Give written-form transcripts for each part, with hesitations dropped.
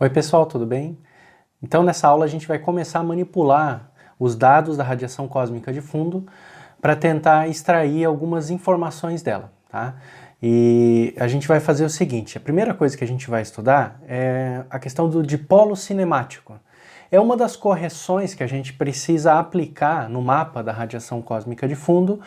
Oi pessoal, tudo bem? Então nessa aula a gente vai começar a manipular os dados da radiação cósmica de fundo para tentar extrair algumas informações dela, tá? E a gente vai fazer o seguinte, a primeira coisa que a gente vai estudar é a questão do dipolo cinemático. É uma das correções que a gente precisa aplicar no mapa da radiação cósmica de fundo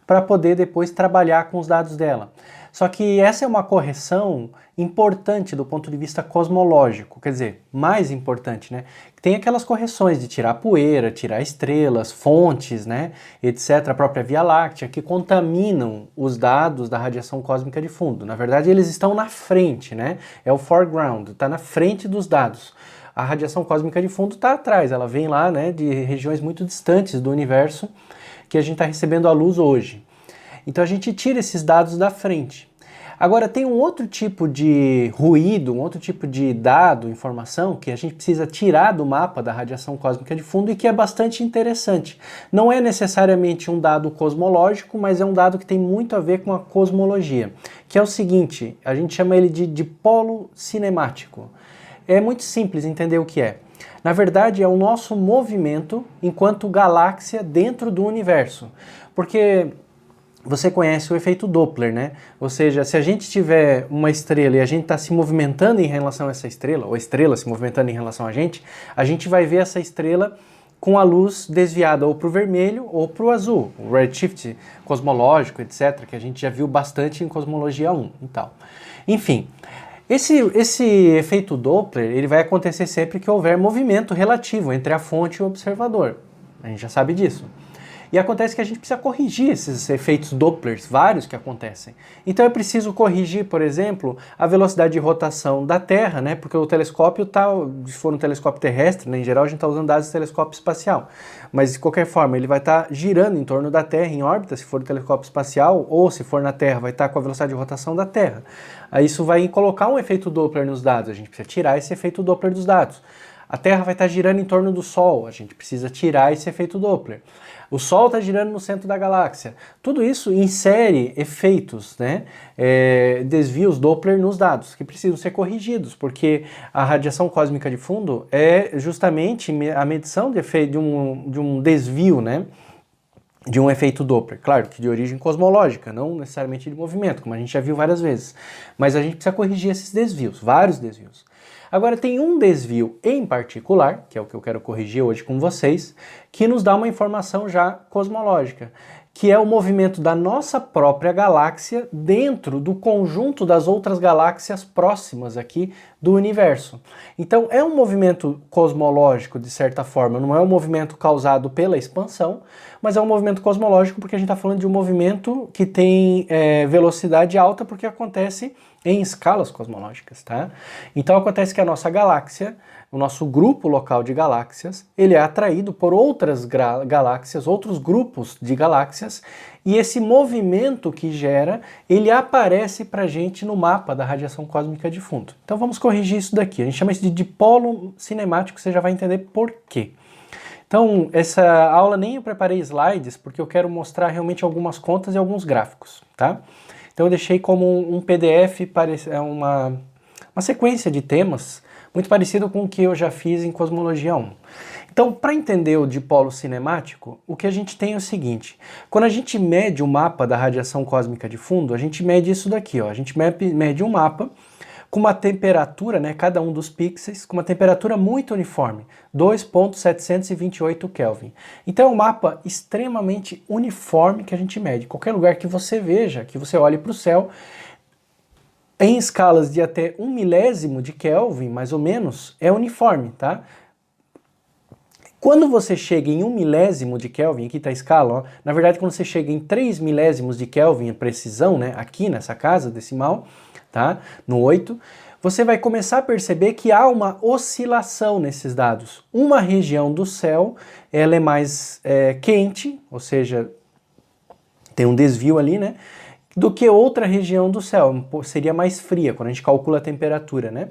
para poder depois trabalhar com os dados dela. Só que essa é uma correção importante do ponto de vista cosmológico, quer dizer, mais importante, né? Tem aquelas correções de tirar poeira, tirar estrelas, fontes, né, etc., a própria Via Láctea, que contaminam os dados da radiação cósmica de fundo. Na verdade, eles estão na frente, né? É o foreground, está na frente dos dados. A radiação cósmica de fundo está atrás, ela vem lá, né, de regiões muito distantes do universo que a gente está recebendo a luz hoje. Então a gente tira esses dados da frente. Agora tem um outro tipo de ruído, um outro tipo de dado, informação, que a gente precisa tirar do mapa da radiação cósmica de fundo e que é bastante interessante. Não é necessariamente um dado cosmológico, mas é um dado que tem muito a ver com a cosmologia, que é o seguinte, a gente chama ele de dipolo cinemático. É muito simples entender o que é. Na verdade, é o nosso movimento enquanto galáxia dentro do universo. Porque você conhece o efeito Doppler, né? Ou seja, se a gente tiver uma estrela e a gente está se movimentando em relação a essa estrela, ou a estrela se movimentando em relação a gente vai ver essa estrela com a luz desviada ou para o vermelho ou para o azul, o redshift cosmológico, etc., que a gente já viu bastante em Cosmologia 1 e tal. Enfim, esse efeito Doppler ele vai acontecer sempre que houver movimento relativo entre a fonte e o observador. A gente já sabe disso. E acontece que a gente precisa corrigir esses efeitos Dopplers, vários que acontecem. Então é preciso corrigir, por exemplo, a velocidade de rotação da Terra, né? Porque o telescópio está, se for um telescópio terrestre, né? Em geral a gente está usando dados do telescópio espacial. Mas de qualquer forma, ele vai estar girando em torno da Terra em órbita, se for o telescópio espacial, ou se for na Terra, vai estar com a velocidade de rotação da Terra. Aí isso vai colocar um efeito Doppler nos dados, a gente precisa tirar esse efeito Doppler dos dados. A Terra vai estar girando em torno do Sol, a gente precisa tirar esse efeito Doppler. O Sol está girando no centro da galáxia. Tudo isso insere efeitos, né? Desvios Doppler nos dados, que precisam ser corrigidos, porque a radiação cósmica de fundo é justamente a medição de um desvio, né? De um efeito Doppler, claro que de origem cosmológica, não necessariamente de movimento, como a gente já viu várias vezes. Mas a gente precisa corrigir esses desvios, vários desvios. Agora tem um desvio em particular, que é o que eu quero corrigir hoje com vocês, que nos dá uma informação já cosmológica, que é o movimento da nossa própria galáxia dentro do conjunto das outras galáxias próximas aqui do universo. Então é um movimento cosmológico de certa forma, não é um movimento causado pela expansão, mas é um movimento cosmológico porque a gente está falando de um movimento que tem velocidade alta porque acontece em escalas cosmológicas, tá? Então acontece que a nossa galáxia, o nosso grupo local de galáxias, ele é atraído por outras galáxias, outros grupos de galáxias, e esse movimento que gera, ele aparece pra gente no mapa da radiação cósmica de fundo. Então vamos corrigir isso daqui. A gente chama isso de dipolo cinemático, você já vai entender por quê. Então, essa aula nem eu preparei slides, porque eu quero mostrar realmente algumas contas e alguns gráficos, tá? Então eu deixei como um PDF, uma sequência de temas, muito parecido com o que eu já fiz em Cosmologia 1. Então, para entender o dipolo cinemático, o que a gente tem é o seguinte, quando a gente mede o mapa da radiação cósmica de fundo, a gente mede isso daqui, ó, a gente mede um mapa com uma temperatura, né, cada um dos pixels, com uma temperatura muito uniforme, 2.728 Kelvin. Então é um mapa extremamente uniforme que a gente mede. Qualquer lugar que você veja, que você olhe para o céu, em escalas de até 1 milésimo de Kelvin, mais ou menos, é uniforme, tá? Quando você chega em 1 milésimo de Kelvin, aqui está a escala, ó, na verdade quando você chega em 3 milésimos de Kelvin, a precisão, né, aqui nessa casa decimal, tá, no 8, você vai começar a perceber que há uma oscilação nesses dados. Uma região do céu, ela é mais quente, ou seja, tem um desvio ali, né, do que outra região do céu, seria mais fria, quando a gente calcula a temperatura, né.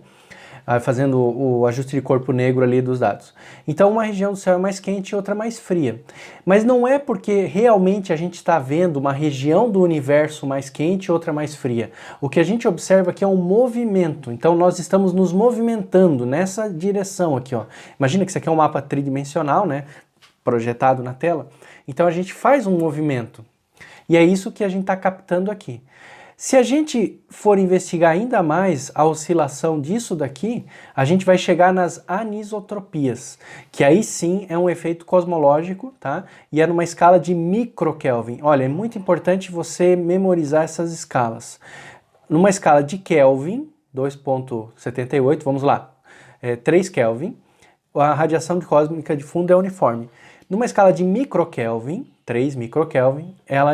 fazendo o ajuste de corpo negro ali dos dados. Então uma região do céu é mais quente e outra mais fria. Mas não é porque realmente a gente está vendo uma região do universo mais quente e outra mais fria. O que a gente observa aqui é um movimento. Então nós estamos nos movimentando nessa direção aqui, ó. Imagina que isso aqui é um mapa tridimensional, né? Projetado na tela. Então a gente faz um movimento. E é isso que a gente está captando aqui. Se a gente for investigar ainda mais a oscilação disso daqui, a gente vai chegar nas anisotropias, que aí sim é um efeito cosmológico, tá? E é numa escala de microkelvin. Olha, é muito importante você memorizar essas escalas. Numa escala de Kelvin, 2.78, vamos lá, 3 Kelvin, a radiação cósmica de fundo é uniforme. Numa escala de microkelvin, 3 microkelvin,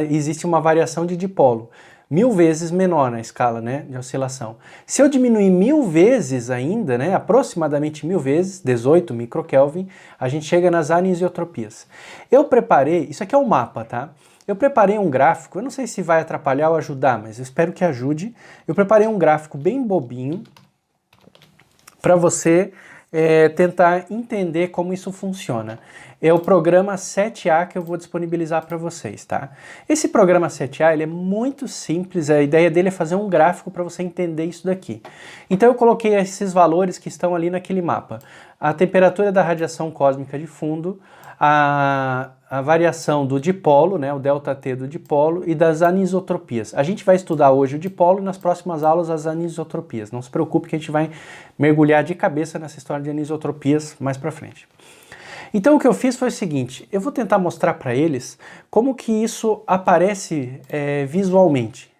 existe uma variação de dipolo. 1000 vezes menor na escala, né, de oscilação. Se eu diminuir 1000 vezes ainda, né, aproximadamente 1000 vezes, 18 microkelvin, a gente chega nas anisotropias. Eu preparei, isso aqui é um mapa, tá? Eu preparei um gráfico, eu não sei se vai atrapalhar ou ajudar, mas eu espero que ajude. Eu preparei um gráfico bem bobinho para você tentar entender como isso funciona. É o programa 7A que eu vou disponibilizar para vocês, tá? Esse programa 7A ele é muito simples, a ideia dele é fazer um gráfico para você entender isso daqui. Então eu coloquei esses valores que estão ali naquele mapa. A temperatura da radiação cósmica de fundo, a variação do dipolo, né, o ΔT do dipolo e das anisotropias. A gente vai estudar hoje o dipolo e nas próximas aulas as anisotropias. Não se preocupe que a gente vai mergulhar de cabeça nessa história de anisotropias mais pra frente. Então o que eu fiz foi o seguinte, eu vou tentar mostrar para eles como que isso aparece visualmente,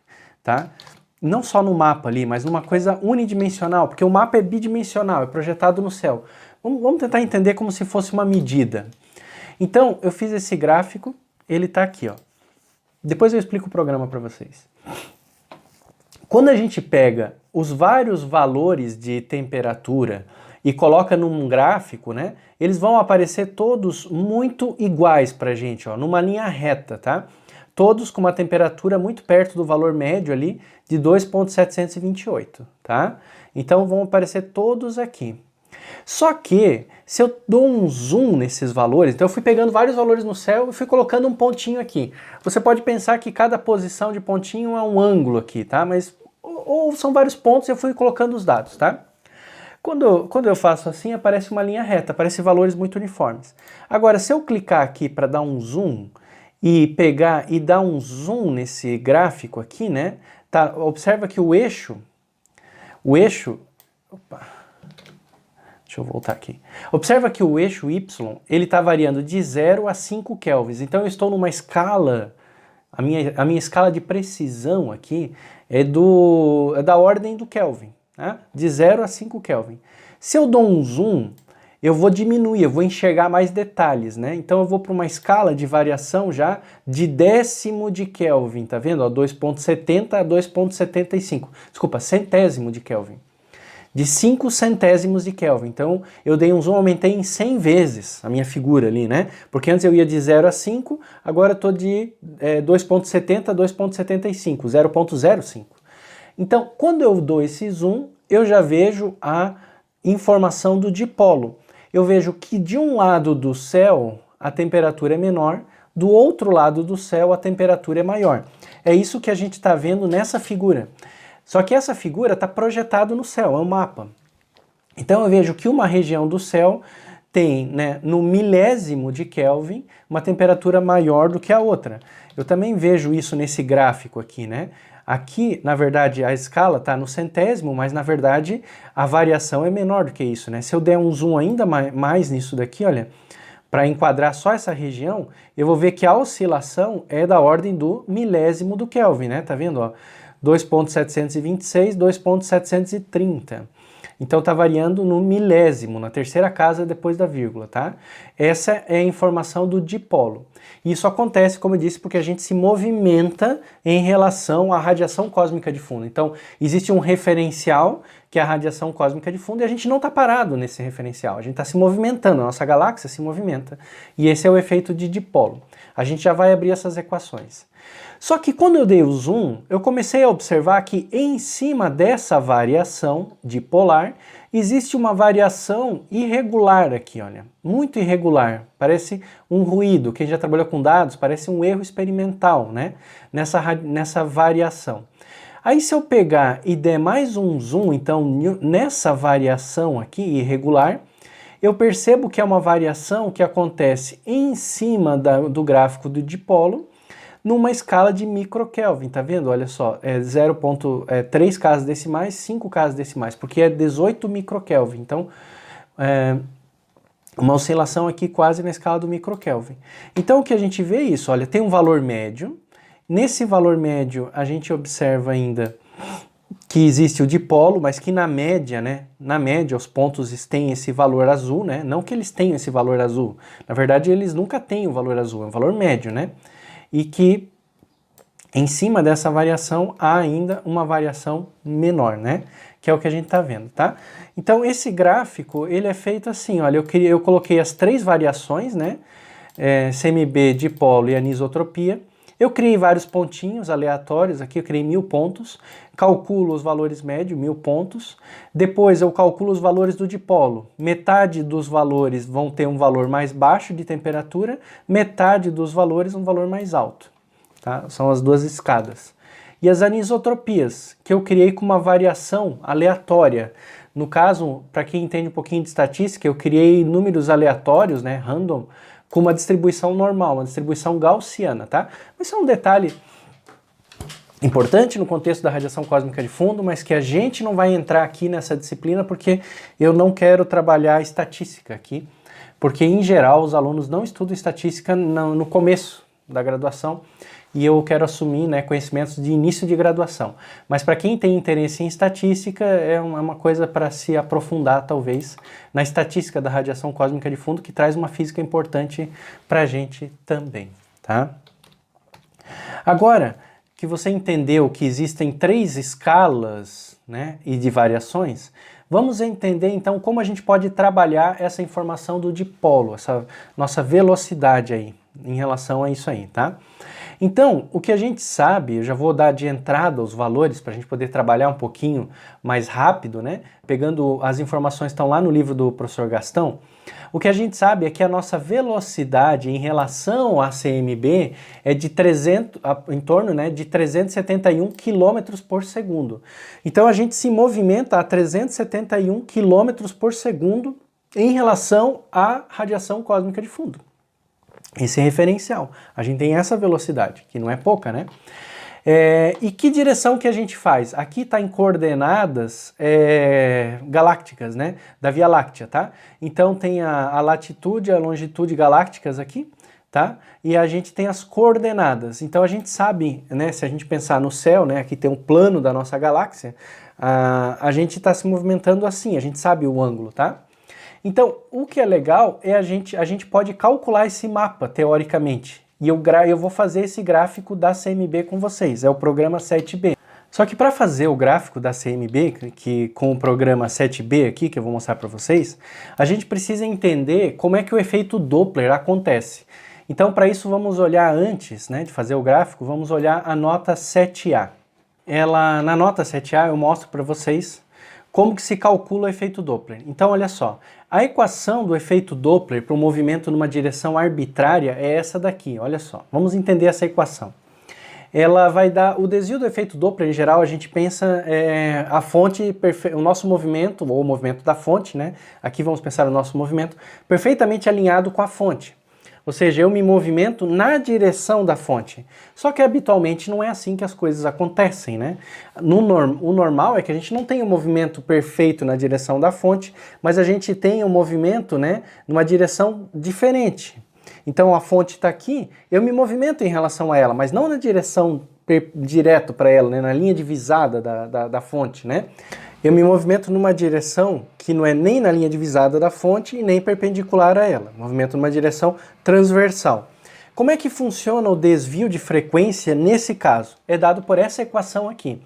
tá? Não só no mapa ali, mas numa coisa unidimensional, porque o mapa é bidimensional, é projetado no céu. Vamos tentar entender como se fosse uma medida. Então, eu fiz esse gráfico, ele está aqui, ó. Depois eu explico o programa para vocês. Quando a gente pega os vários valores de temperatura e coloca num gráfico, né, eles vão aparecer todos muito iguais para a gente, ó, numa linha reta, tá? Todos com uma temperatura muito perto do valor médio ali de 2.728, tá? Então vão aparecer todos aqui. Só que, se eu dou um zoom nesses valores, então eu fui pegando vários valores no céu e fui colocando um pontinho aqui. Você pode pensar que cada posição de pontinho é um ângulo aqui, tá? Mas, ou são vários pontos e eu fui colocando os dados, tá? Quando eu faço assim, aparece uma linha reta, aparecem valores muito uniformes. Agora, se eu clicar aqui para dar um zoom e pegar e dar um zoom nesse gráfico aqui, né? Tá, observa que o eixo, opa, deixa eu voltar aqui. Observa que o eixo Y, ele está variando de 0 a 5 kelvins. Então eu estou numa escala, a minha escala de precisão aqui é da ordem do Kelvin, né? De 0 a 5 Kelvin. Se eu dou um zoom, eu vou diminuir, eu vou enxergar mais detalhes, né? Então eu vou para uma escala de variação já de décimo de Kelvin, tá vendo? 2.70 a 2.75. Desculpa, centésimo de Kelvin. De 5 centésimos de Kelvin. Então, eu dei um zoom, aumentei em 100 vezes a minha figura ali, né? Porque antes eu ia de 0 a 5, agora eu estou de 2.70 a 2.75, 0.05. Então, quando eu dou esse zoom, eu já vejo a informação do dipolo. Eu vejo que de um lado do céu a temperatura é menor, do outro lado do céu a temperatura é maior. É isso que a gente está vendo nessa figura. Só que essa figura está projetada no céu, é um mapa. Então eu vejo que uma região do céu tem, né, no milésimo de Kelvin, uma temperatura maior do que a outra. Eu também vejo isso nesse gráfico aqui, né? Aqui, na verdade, a escala está no centésimo, mas na verdade a variação é menor do que isso, né? Se eu der um zoom ainda mais nisso daqui, olha, para enquadrar só essa região, eu vou ver que a oscilação é da ordem do milésimo do Kelvin, né? Tá vendo, ó? 2.726, 2.730. Então está variando no milésimo, na terceira casa depois da vírgula, tá? Essa é a informação do dipolo. Isso acontece, como eu disse, porque a gente se movimenta em relação à radiação cósmica de fundo. Então, existe um referencial, que é a radiação cósmica de fundo, e a gente não está parado nesse referencial. A gente está se movimentando, a nossa galáxia se movimenta. E esse é o efeito de dipolo. A gente já vai abrir essas equações. Só que quando eu dei o zoom, eu comecei a observar que em cima dessa variação dipolar existe uma variação irregular aqui, olha, muito irregular, parece um ruído. Quem já trabalhou com dados, parece um erro experimental, né, nessa variação. Aí se eu pegar e der mais um zoom, então, nessa variação aqui, irregular, eu percebo que é uma variação que acontece em cima do gráfico do dipolo, numa escala de microkelvin, tá vendo? Olha só, 3 casas decimais, 5 casas decimais, porque é 18 microkelvin, então uma oscilação aqui quase na escala do microkelvin. Então o que a gente vê é isso, olha, tem um valor médio, nesse valor médio a gente observa ainda que existe o dipolo, mas que na média, né, na média os pontos têm esse valor azul, né, não que eles tenham esse valor azul, na verdade eles nunca têm o valor azul, é um valor médio, né, e que em cima dessa variação há ainda uma variação menor, né, que é o que a gente está vendo, tá? Então esse gráfico, ele é feito assim, olha, eu coloquei as 3 variações, né, CMB, dipolo e anisotropia. Eu criei vários pontinhos aleatórios aqui, eu criei 1000 pontos, calculo os valores médios, 1000 pontos, depois eu calculo os valores do dipolo, metade dos valores vão ter um valor mais baixo de temperatura, metade dos valores um valor mais alto, tá? São as 2 escadas. E as anisotropias, que eu criei com uma variação aleatória. No caso, para quem entende um pouquinho de estatística, eu criei números aleatórios, né, random, com uma distribuição normal, uma distribuição gaussiana, tá? Mas isso é um detalhe importante no contexto da radiação cósmica de fundo, mas que a gente não vai entrar aqui nessa disciplina porque eu não quero trabalhar estatística aqui, porque em geral os alunos não estudam estatística no começo da graduação e eu quero assumir, né, conhecimentos de início de graduação. Mas para quem tem interesse em estatística, é uma coisa para se aprofundar, talvez, na estatística da radiação cósmica de fundo, que traz uma física importante para a gente também, tá? Agora que você entendeu que existem 3 escalas, né, e de variações, vamos entender então como a gente pode trabalhar essa informação do dipolo, essa nossa velocidade aí, em relação a isso aí, tá? Então, o que a gente sabe, eu já vou dar de entrada os valores para a gente poder trabalhar um pouquinho mais rápido, né? Pegando as informações que estão lá no livro do professor Gastão, o que a gente sabe é que a nossa velocidade em relação à CMB é de em torno, né, de 371 km por segundo. Então a gente se movimenta a 371 km por segundo em relação à radiação cósmica de fundo. Esse é referencial. A gente tem essa velocidade, que não é pouca, né? E que direção que a gente faz? Aqui está em coordenadas galácticas, né? Da Via Láctea, tá? Então tem a latitude e a longitude galácticas aqui, tá? E a gente tem as coordenadas. Então a gente sabe, né? Se a gente pensar no céu, né? Aqui tem um plano da nossa galáxia, a gente está se movimentando assim, a gente sabe o ângulo, tá? Então, o que é legal é a gente pode calcular esse mapa, teoricamente. E eu vou fazer esse gráfico da CMB com vocês, é o programa 7B. Só que para fazer o gráfico da CMB, com o programa 7B aqui, que eu vou mostrar para vocês, a gente precisa entender como é que o efeito Doppler acontece. Então, para isso, vamos olhar antes, né, de fazer o gráfico, vamos olhar a nota 7A. Na nota 7A eu mostro para vocês como que se calcula o efeito Doppler. Então, olha só, a equação do efeito Doppler para o movimento numa direção arbitrária é essa daqui, olha só. Vamos entender essa equação. Ela vai dar o desvio do efeito Doppler, em geral, a gente pensa a fonte, o nosso movimento, ou o movimento da fonte, né? Aqui vamos pensar o nosso movimento, perfeitamente alinhado com a fonte. Ou seja, eu me movimento na direção da fonte. Só que habitualmente não é assim que as coisas acontecem, né? O normal é que a gente não tenha um movimento perfeito na direção da fonte, mas a gente tem um movimento, né, numa direção diferente. Então a fonte está aqui, eu me movimento em relação a ela, mas não na direção direto para ela, né, na linha divisada da fonte, né? Eu me movimento numa direção que não é nem na linha divisada da fonte e nem perpendicular a ela. Movimento numa direção transversal. Como é que funciona o desvio de frequência nesse caso? É dado por essa equação aqui.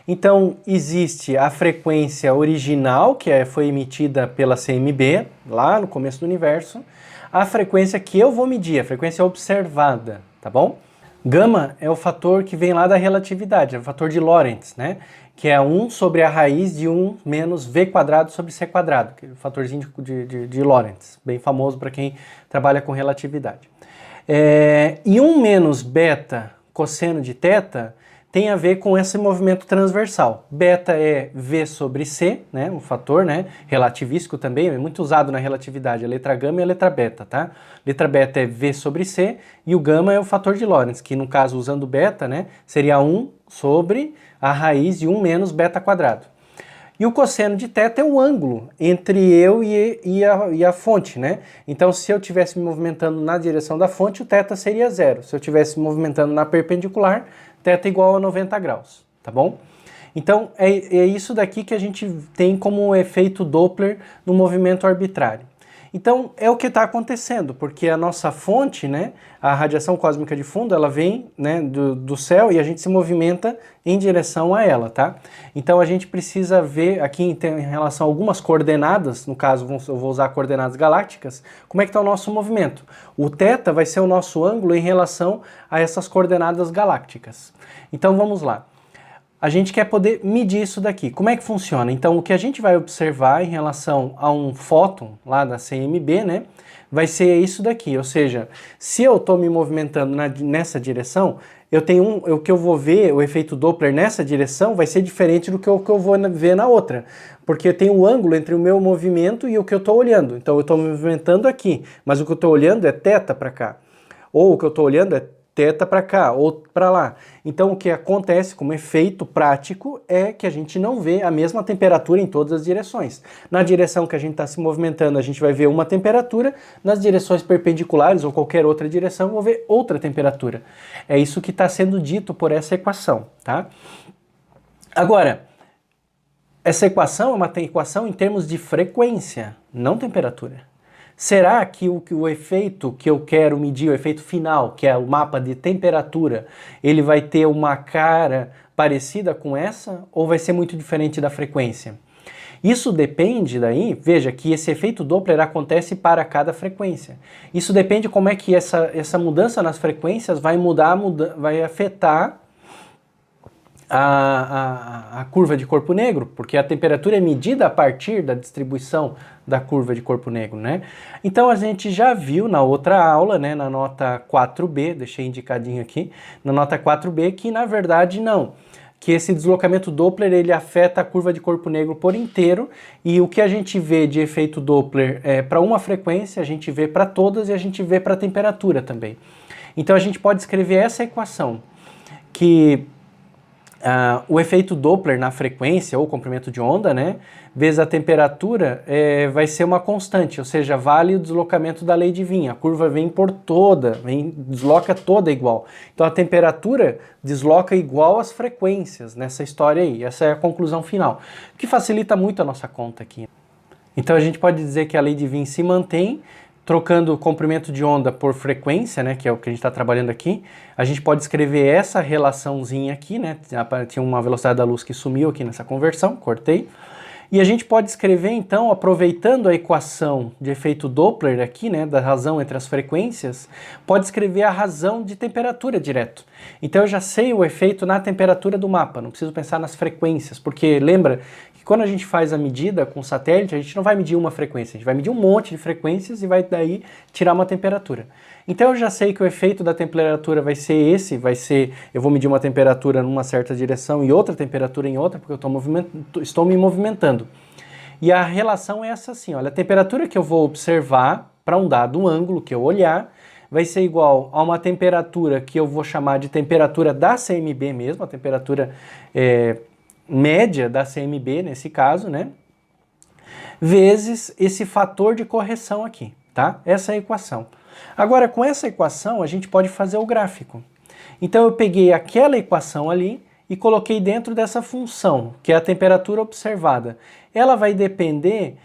Então, existe a frequência original, que foi emitida pela CMB, lá no começo do universo, a frequência que eu vou medir, a frequência observada, tá bom? Gama é o fator que vem lá da relatividade, é o fator de Lorentz, né? que é 1 sobre a raiz de 1 menos v quadrado sobre c quadrado, que é o fatorzinho de Lorentz, bem famoso para quem trabalha com relatividade. E 1 menos beta cosseno de θ tem a ver com esse movimento transversal. Beta é v sobre c, né, um fator, né, relativístico também, é muito usado na relatividade, a letra gama e a letra beta, tá? Letra beta é v sobre c e o gama é o fator de Lorentz, que no caso, usando beta, né, seria 1 sobre a raiz de 1 menos beta quadrado. E o cosseno de θ é o ângulo entre eu e a fonte, né? Então, se eu estivesse me movimentando na direção da fonte, o θ seria 0. Se eu estivesse me movimentando na perpendicular, θ igual a 90 graus, tá bom? Então, é isso daqui que a gente tem como efeito Doppler no movimento arbitrário. Então, é o que está acontecendo, porque a nossa fonte, né, a radiação cósmica de fundo, ela vem, né, do céu e a gente se movimenta em direção a ela, tá? Então, a gente precisa ver aqui em relação a algumas coordenadas, no caso, eu vou usar coordenadas galácticas, como é que está o nosso movimento. O θ vai ser o nosso ângulo em relação a essas coordenadas galácticas. Então, vamos lá. A gente quer poder medir isso daqui. Como é que funciona? Então, o que a gente vai observar em relação a um fóton lá da CMB, né, vai ser isso daqui. Ou seja, se eu estou me movimentando nessa direção, o que eu vou ver, o efeito Doppler nessa direção, vai ser diferente do que eu vou ver na outra. Porque tem um ângulo entre o meu movimento e o que eu estou olhando. Então, eu estou me movimentando aqui, mas o que eu estou olhando é θ para cá. Ou o que eu estou olhando é θ para cá ou para lá. Então o que acontece como efeito prático é que a gente não vê a mesma temperatura em todas as direções. Na direção que a gente está se movimentando, a gente vai ver uma temperatura, nas direções perpendiculares ou qualquer outra direção, eu vou ver outra temperatura. É isso que está sendo dito por essa equação, tá? Agora, essa equação é uma equação em termos de frequência, não temperatura. Será que o efeito que eu quero medir, o efeito final, que é o mapa de temperatura, ele vai ter uma cara parecida com essa ou vai ser muito diferente da frequência? Isso depende daí, veja que esse efeito Doppler acontece para cada frequência. Isso depende como é que essa mudança nas frequências vai vai afetar a curva de corpo negro, porque a temperatura é medida a partir da distribuição da curva de corpo negro, né? Então a gente já viu na outra aula, né, na nota 4b, deixei indicadinho aqui, na nota 4b, que na verdade não, que esse deslocamento Doppler ele afeta a curva de corpo negro por inteiro e o que a gente vê de efeito Doppler para uma frequência, a gente vê para todas e a gente vê para a temperatura também. Então a gente pode escrever essa equação, que o efeito Doppler na frequência ou comprimento de onda, né, vezes a temperatura, vai ser uma constante, ou seja, vale o deslocamento da lei de Wien. A curva vem por toda, desloca toda igual. Então a temperatura desloca igual às frequências nessa história aí. Essa é a conclusão final, que facilita muito a nossa conta aqui. Então a gente pode dizer que a lei de Wien se mantém, trocando o comprimento de onda por frequência, né, que é o que a gente está trabalhando aqui. A gente pode escrever essa relaçãozinha aqui, né, tinha uma velocidade da luz que sumiu aqui nessa conversão, cortei. E a gente pode escrever, então, aproveitando a equação de efeito Doppler aqui, né, da razão entre as frequências, pode escrever a razão de temperatura direto. Então eu já sei o efeito na temperatura do mapa, não preciso pensar nas frequências, porque lembra que quando a gente faz a medida com satélite, a gente não vai medir uma frequência, a gente vai medir um monte de frequências e vai daí tirar uma temperatura. Então eu já sei que o efeito da temperatura vai ser esse, eu vou medir uma temperatura numa certa direção e outra temperatura em outra, porque eu estou me movimentando. E a relação é essa assim, olha, a temperatura que eu vou observar para um dado ângulo que eu olhar, vai ser igual a uma temperatura que eu vou chamar de temperatura da CMB mesmo, a temperatura média da CMB nesse caso, né? Vezes esse fator de correção aqui, tá? Essa é a equação. Agora, com essa equação, a gente pode fazer o gráfico. Então, eu peguei aquela equação ali e coloquei dentro dessa função, que é a temperatura observada. Ela vai depender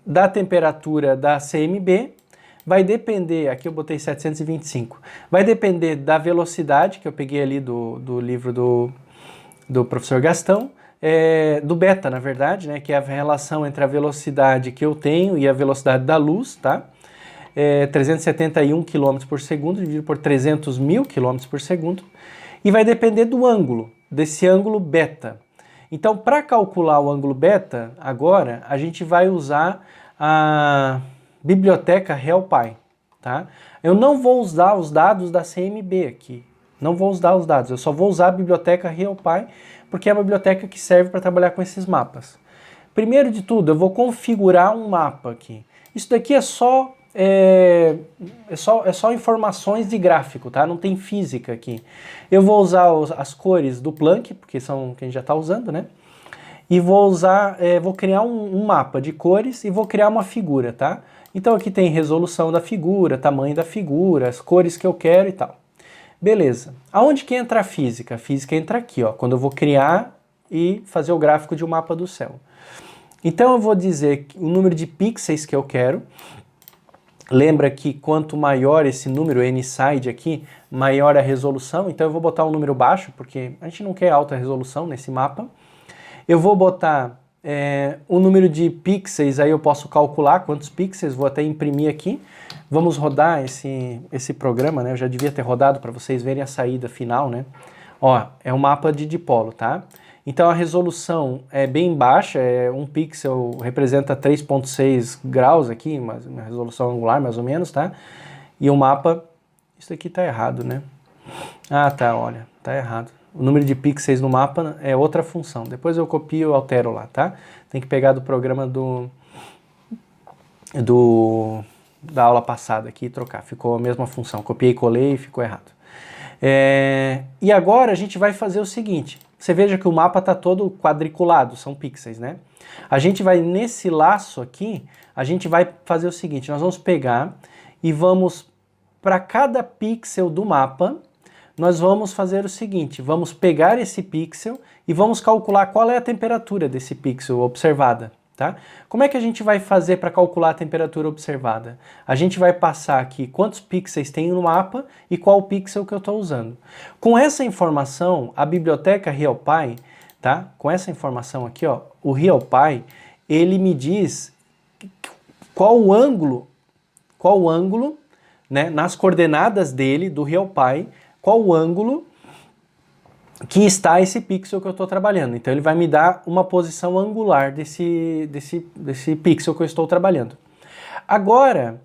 da temperatura da CMB, vai depender, aqui eu botei 725, vai depender da velocidade, que eu peguei ali do livro do professor Gastão, do beta, na verdade, né, que é a relação entre a velocidade que eu tenho e a velocidade da luz, tá? 371 km por segundo dividido por 300 mil km por segundo, e vai depender do ângulo, desse ângulo beta. Então, para calcular o ângulo beta, agora, a gente vai usar a biblioteca RealPy, tá? Eu não vou usar os dados da CMB aqui, não vou usar os dados, eu só vou usar a biblioteca RealPy, porque é a biblioteca que serve para trabalhar com esses mapas. Primeiro de tudo, eu vou configurar um mapa aqui. Isso daqui é só informações de gráfico, tá? Não tem física aqui. Eu vou usar as cores do Planck, porque são que a gente já está usando, né? E vou usar, vou criar um mapa de cores e vou criar uma figura, tá? Então aqui tem resolução da figura, tamanho da figura, as cores que eu quero e tal. Beleza. Aonde que entra a física? A física entra aqui, ó, quando eu vou criar e fazer o gráfico de um mapa do céu. Então eu vou dizer o número de pixels que eu quero. Lembra que quanto maior esse número, nside aqui, maior a resolução. Então eu vou botar um número baixo, porque a gente não quer alta resolução nesse mapa. Eu vou botar o número de pixels, aí eu posso calcular quantos pixels, vou até imprimir aqui. Vamos rodar esse programa, né? Eu já devia ter rodado para vocês verem a saída final, né? Ó, é um mapa de dipolo, tá? Então a resolução é bem baixa, um pixel representa 3.6 graus aqui, uma resolução angular mais ou menos, tá? E o mapa, isso aqui tá errado, né? Ah, tá, olha, tá errado. O número de pixels no mapa é outra função. Depois eu copio e altero lá, tá? Tem que pegar do programa da aula passada aqui e trocar. Ficou a mesma função. Copiei e colei e ficou errado. E agora a gente vai fazer o seguinte. Você veja que o mapa está todo quadriculado, são pixels, né? A gente vai, nesse laço aqui, a gente vai fazer o seguinte. Nós vamos pegar e vamos, para cada pixel do mapa, nós vamos fazer o seguinte, vamos pegar esse pixel e vamos calcular qual é a temperatura desse pixel observada, tá? Como é que a gente vai fazer para calcular a temperatura observada? A gente vai passar aqui quantos pixels tem no mapa e qual pixel que eu estou usando. Com essa informação, a biblioteca RealPy, tá? Com essa informação aqui, ó, o RealPy, ele me diz qual o ângulo, né, nas coordenadas dele, do RealPy, qual o ângulo que está esse pixel que eu estou trabalhando. Então ele vai me dar uma posição angular desse pixel que eu estou trabalhando. Agora,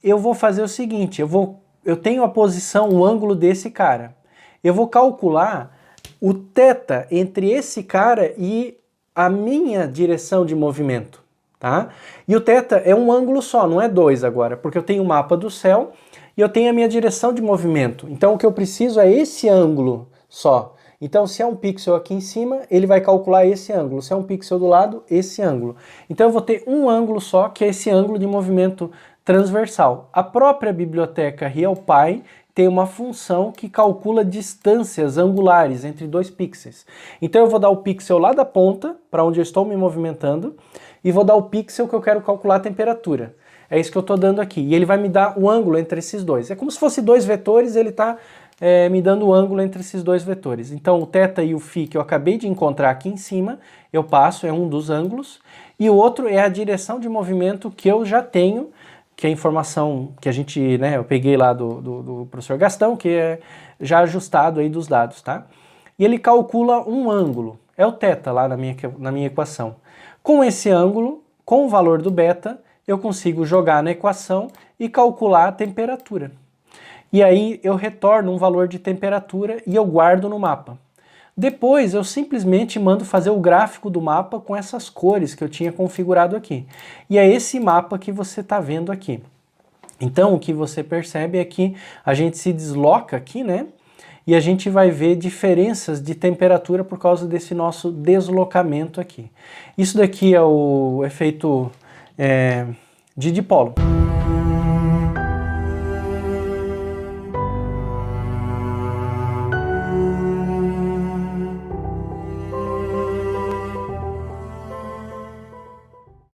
eu vou fazer o seguinte, eu tenho a posição, o ângulo desse cara. Eu vou calcular o θ entre esse cara e a minha direção de movimento, tá? E o θ é um ângulo só, não é dois agora, porque eu tenho o mapa do céu e eu tenho a minha direção de movimento. Então o que eu preciso é esse ângulo só. Então se é um pixel aqui em cima, ele vai calcular esse ângulo. Se é um pixel do lado, esse ângulo. Então eu vou ter um ângulo só, que é esse ângulo de movimento transversal. A própria biblioteca RealPy tem uma função que calcula distâncias angulares entre dois pixels. Então eu vou dar o pixel lá da ponta, para onde eu estou me movimentando, e vou dar o pixel que eu quero calcular a temperatura. É isso que eu estou dando aqui. E ele vai me dar o ângulo entre esses dois. É como se fosse dois vetores, ele está me dando o ângulo entre esses dois vetores. Então o θ e o φ que eu acabei de encontrar aqui em cima, eu passo, é um dos ângulos, e o outro é a direção de movimento que eu já tenho, que é a informação que a gente, né, eu peguei lá do professor Gastão, que é já ajustado aí dos dados, tá? E ele calcula um ângulo, é o θ lá na minha equação. Com esse ângulo, com o valor do beta, eu consigo jogar na equação e calcular a temperatura. E aí eu retorno um valor de temperatura e eu guardo no mapa. Depois eu simplesmente mando fazer o gráfico do mapa com essas cores que eu tinha configurado aqui. E é esse mapa que você está vendo aqui. Então o que você percebe é que a gente se desloca aqui, né? E a gente vai ver diferenças de temperatura por causa desse nosso deslocamento aqui. Isso daqui é o efeito de dipolo.